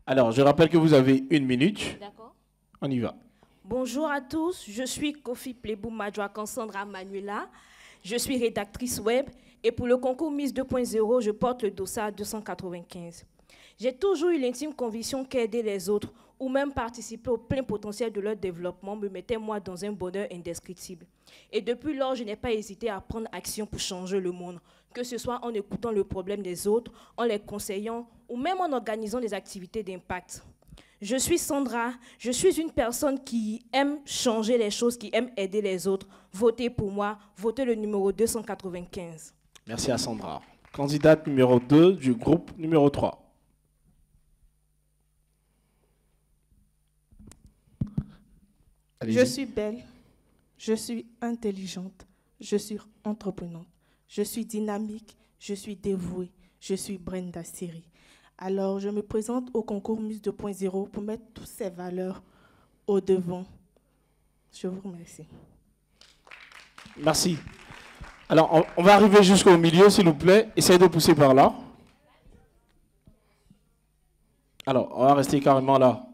Alors, je rappelle que vous avez 1 minute. D'accord. On y va. Bonjour à tous, je suis Kofi Plebou Madjoa Kansandra Manuela. Je suis rédactrice web et pour le concours Miss 2.0, je porte le dossard 295. J'ai toujours eu l'intime conviction qu'aider les autres ou même participer au plein potentiel de leur développement me mettait moi dans un bonheur indescriptible. Et depuis lors, je n'ai pas hésité à prendre action pour changer le monde, que ce soit en écoutant le problème des autres, en les conseillant ou même en organisant des activités d'impact. Je suis Sandra, je suis une personne qui aime changer les choses, qui aime aider les autres. Votez pour moi, votez le numéro 295. Merci à Sandra. Candidate numéro 2 du groupe numéro 3. Je suis belle, je suis intelligente, je suis entreprenante, je suis dynamique, je suis dévouée, je suis Brenda Siri. Alors, je me présente au concours Miss 2.0 pour mettre toutes ces valeurs au devant. Je vous remercie. Merci. Alors, on va arriver jusqu'au milieu, s'il vous plaît. Essayez de pousser par là. Alors, on va rester carrément là.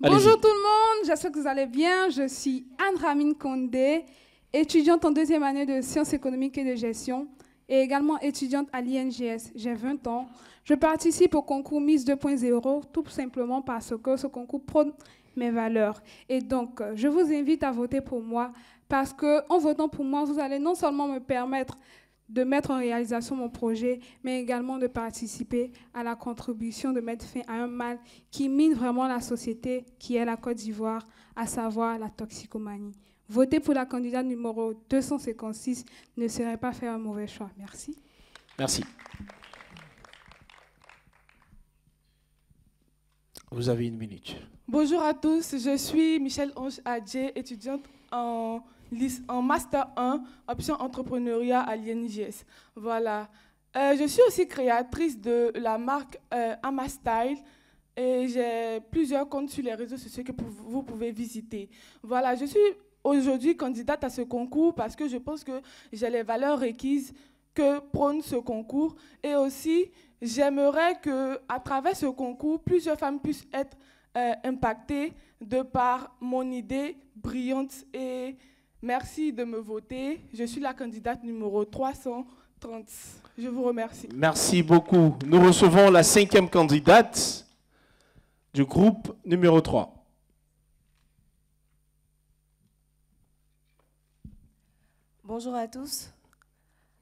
Bonjour tout le monde, j'espère que vous allez bien. Je suis Anne-Ramine Condé, étudiante en 2e année de sciences économiques et de gestion et également étudiante à l'INGS. J'ai 20 ans. Je participe au concours Miss 2.0 tout simplement parce que ce concours prône mes valeurs. Et donc, je vous invite à voter pour moi parce qu'en votant pour moi, vous allez non seulement me permettre de mettre en réalisation mon projet, mais également de participer à la contribution de mettre fin à un mal qui mine vraiment la société, qui est la Côte d'Ivoire, à savoir la toxicomanie. Voter pour la candidate numéro 256 ne serait pas faire un mauvais choix. Merci. Merci. Vous avez 1 minute. Bonjour à tous, je suis Michel Onge Adjé, étudiante en Master 1, option entrepreneuriat à l'INGS. Voilà. Je suis aussi créatrice de la marque Amastyle et j'ai plusieurs comptes sur les réseaux sociaux que vous pouvez visiter. Voilà, je suis aujourd'hui candidate à ce concours parce que je pense que j'ai les valeurs requises que prône ce concours et aussi j'aimerais qu'à travers ce concours, plusieurs femmes puissent être impactées de par mon idée brillante et merci de me voter. Je suis la candidate numéro 330. Je vous remercie. Merci beaucoup. Nous recevons la 5e candidate du groupe numéro 3. Bonjour à tous.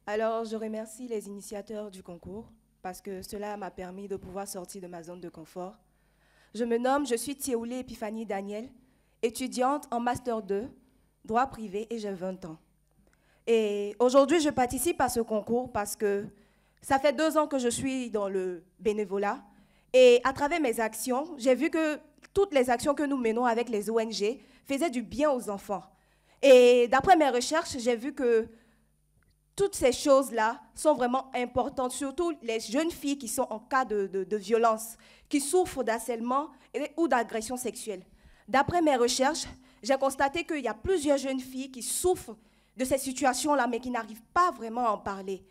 Alors, je remercie les initiateurs du concours parce que cela m'a permis de pouvoir sortir de ma zone de confort. Je suis Thioulé Epiphanie Daniel, étudiante en Master 2, droit privé et j'ai 20 ans. Et aujourd'hui, je participe à ce concours parce que ça fait 2 ans que je suis dans le bénévolat et à travers mes actions, j'ai vu que toutes les actions que nous menons avec les ONG faisaient du bien aux enfants. Et d'après mes recherches, j'ai vu que toutes ces choses-là sont vraiment importantes, surtout les jeunes filles qui sont en cas de violence, qui souffrent d'harcèlement ou d'agression sexuelle. D'après mes recherches, j'ai constaté qu'il y a plusieurs jeunes filles qui souffrent de ces situations-là, mais qui n'arrivent pas vraiment à en parler.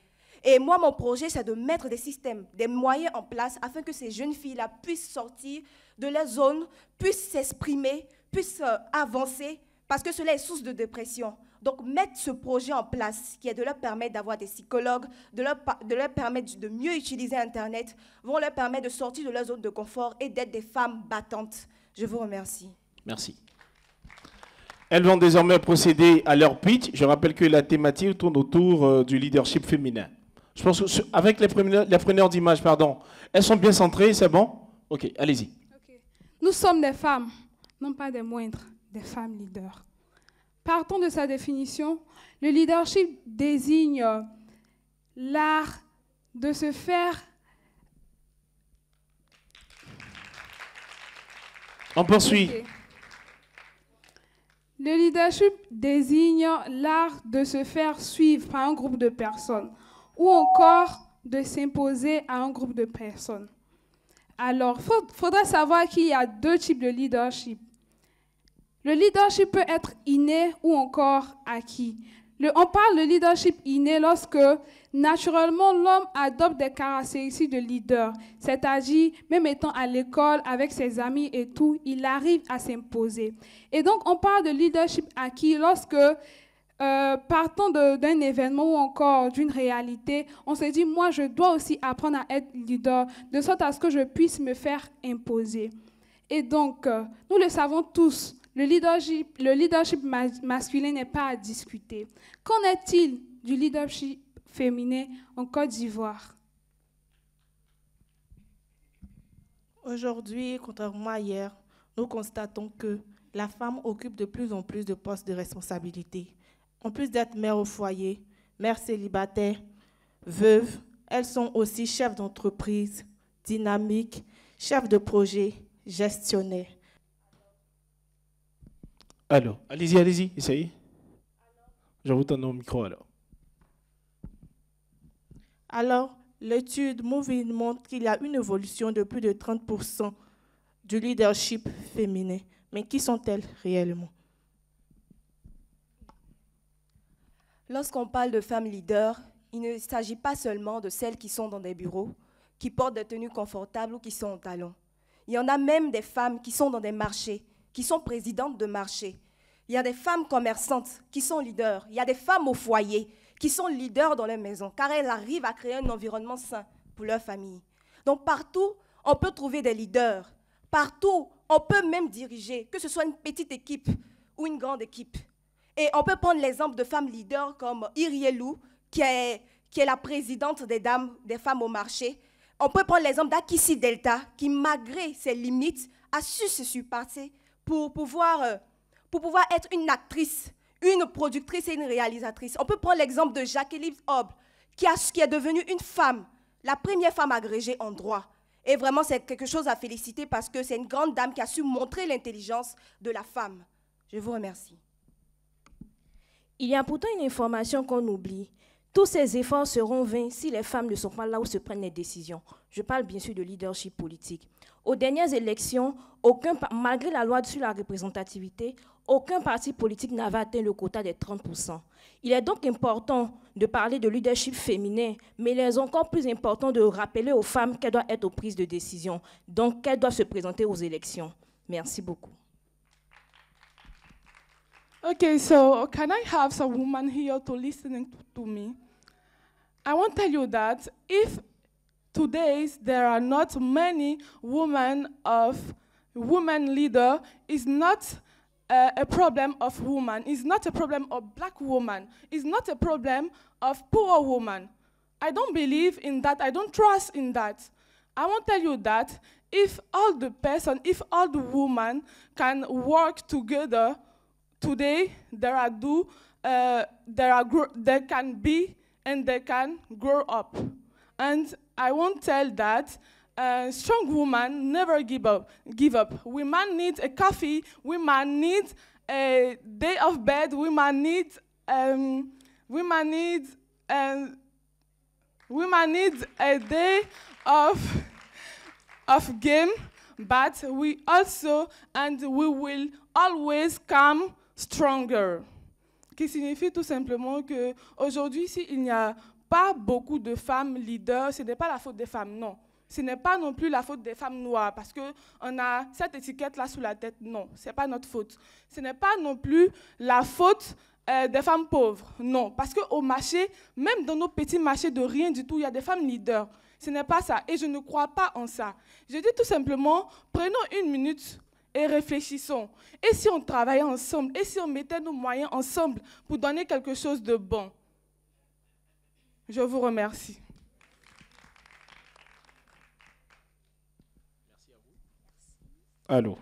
Et moi, mon projet, c'est de mettre des systèmes, des moyens en place afin que ces jeunes filles-là puissent sortir de leur zone, puissent s'exprimer, puissent avancer, parce que cela est source de dépression. Donc, mettre ce projet en place, qui est de leur permettre d'avoir des psychologues, de leur permettre de mieux utiliser Internet, vont leur permettre de sortir de leur zone de confort et d'être des femmes battantes. Je vous remercie. Merci. Elles vont désormais procéder à leur pitch. Je rappelle que la thématique tourne autour du leadership féminin. Je pense qu'avec les preneurs d'images, pardon, elles sont bien centrées, c'est bon? Ok, allez-y. Okay. Nous sommes des femmes, non pas des moindres, des femmes leaders. Partons de sa définition. Le leadership désigne l'art de se faire... On poursuit. Okay. Le leadership désigne l'art de se faire suivre par un groupe de personnes ou encore de s'imposer à un groupe de personnes. Alors, il faudra savoir qu'il y a 2 types de leadership. Le leadership peut être inné ou encore acquis. On parle de leadership inné lorsque, naturellement, l'homme adopte des caractéristiques de leader. C'est-à-dire, même étant à l'école, avec ses amis et tout, il arrive à s'imposer. Et donc, on parle de leadership acquis lorsque, partant d'un événement ou encore d'une réalité, on se dit, moi, je dois aussi apprendre à être leader, de sorte à ce que je puisse me faire imposer. Et donc, nous le savons tous, le leadership masculin n'est pas à discuter. Qu'en est-il du leadership féminin en Côte d'Ivoire? Aujourd'hui, contrairement à hier, nous constatons que la femme occupe de plus en plus de postes de responsabilité. En plus d'être mère au foyer, mère célibataire, veuve, elles sont aussi chefs d'entreprise, dynamiques, chefs de projet, gestionnaires. Alors, allez-y, essayez. Je vous donne au micro alors. Alors, l'étude Moving montre qu'il y a une évolution de plus de 30% du leadership féminin. Mais qui sont-elles réellement? Lorsqu'on parle de femmes leaders, il ne s'agit pas seulement de celles qui sont dans des bureaux, qui portent des tenues confortables ou qui sont en talons. Il y en a même des femmes qui sont dans des marchés, qui sont présidentes de marchés. Il y a des femmes commerçantes qui sont leaders. Il y a des femmes au foyer qui sont leaders dans leur maison, car elles arrivent à créer un environnement sain pour leur famille. Donc partout, on peut trouver des leaders. Partout, on peut même diriger, que ce soit une petite équipe ou une grande équipe. Et on peut prendre l'exemple de femmes leaders comme Irielou, qui est la présidente des femmes au marché. On peut prendre l'exemple d'Akissi Delta, qui, malgré ses limites, a su se surpasser pour pouvoir être une actrice, une productrice et une réalisatrice. On peut prendre l'exemple de Jacqueline Hobb, qui est devenue une femme, la première femme agrégée en droit. Et vraiment, c'est quelque chose à féliciter parce que c'est une grande dame qui a su montrer l'intelligence de la femme. Je vous remercie. Il y a pourtant une information qu'on oublie. Tous ces efforts seront vains si les femmes ne sont pas là où se prennent les décisions. Je parle bien sûr de leadership politique. Aux dernières élections, malgré la loi sur la représentativité, aucun parti politique n'avait atteint le quota des 30%. Il est donc important de parler de leadership féminin, mais il est encore plus important de rappeler aux femmes qu'elles doivent être aux prises de décision, donc qu'elles doivent se présenter aux élections. Merci beaucoup. Okay, so can I have some women here to listen to me? I want to tell you that if today there are not many women leader, is not a problem of women. It's not a problem of black women. It's not a problem of poor women. I don't believe in that. I don't trust in that. I want to tell you that if all the women can work together, today they can be and they can grow up. And I won't tell that strong women never give up. Women need a coffee. Women need a day of bed. Women need a day of game. But we will always come stronger. Qui signifie tout simplement que aujourd'hui, s'il n'y a pas beaucoup de femmes leaders, ce n'est pas la faute des femmes, non. Ce n'est pas non plus la faute des femmes noires parce qu'on a cette étiquette-là sous la tête, non, ce n'est pas notre faute. Ce n'est pas non plus la faute des femmes pauvres, non. Parce qu'au marché, même dans nos petits marchés de rien du tout, il y a des femmes leaders. Ce n'est pas ça et je ne crois pas en ça. Je dis tout simplement, prenons une minute et réfléchissons. Et si on travaillait ensemble, et si on mettait nos moyens ensemble pour donner quelque chose de bon? Je vous remercie. Allô.